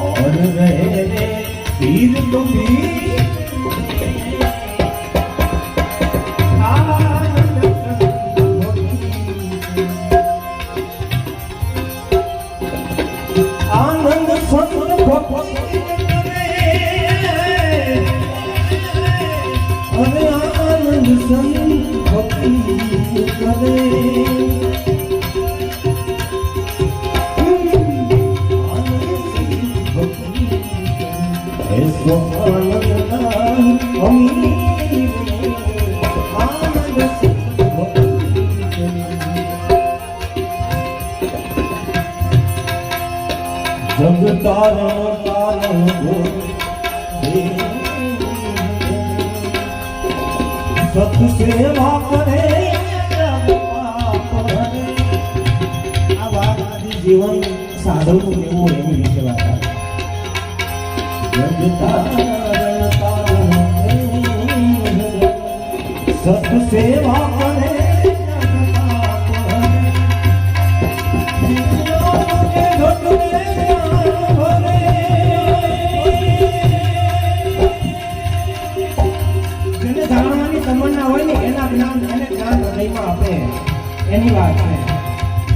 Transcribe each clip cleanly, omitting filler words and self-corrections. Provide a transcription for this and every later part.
और रहे पीर तो पीर आनंद संत भक्ति अरे आनंद संत भक्ति करे ऐसो आनंद अमीर आनंद संत भक्ति जग तारण तारण सत सेवा करे आ बात जीवन साधवનું કેવું એની વિશે વાત જગ તારણ તારણ સત સેવા કરે તમન્ના હોય ને એના જ્ઞાન એને જ્ઞાન હૃદયમાં આપે એની વાત છે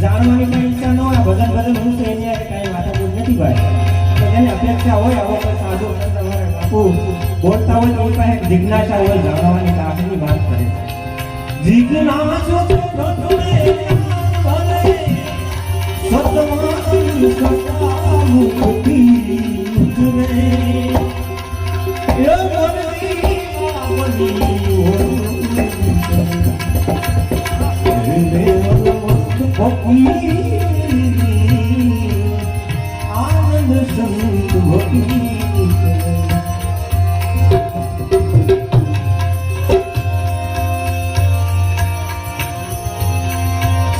જાણવાની કઈ ઈચ્છા ન હોય ભજન ભજન હું છે એની કઈ માથાકૂટ નથી ભાઈ તો જેની અપેક્ષા હોય આવો કોઈ સાધુ તમારે બાપુ બોલતા હોય તો એ પાસે જિજ્ઞાસા હોય જાણવાની લાગણી વાત કરે જિજ્ઞાસો आनंद संत भक्ति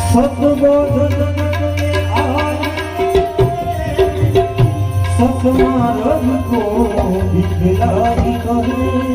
सतबोध सतमार्ग को दिखलाई करे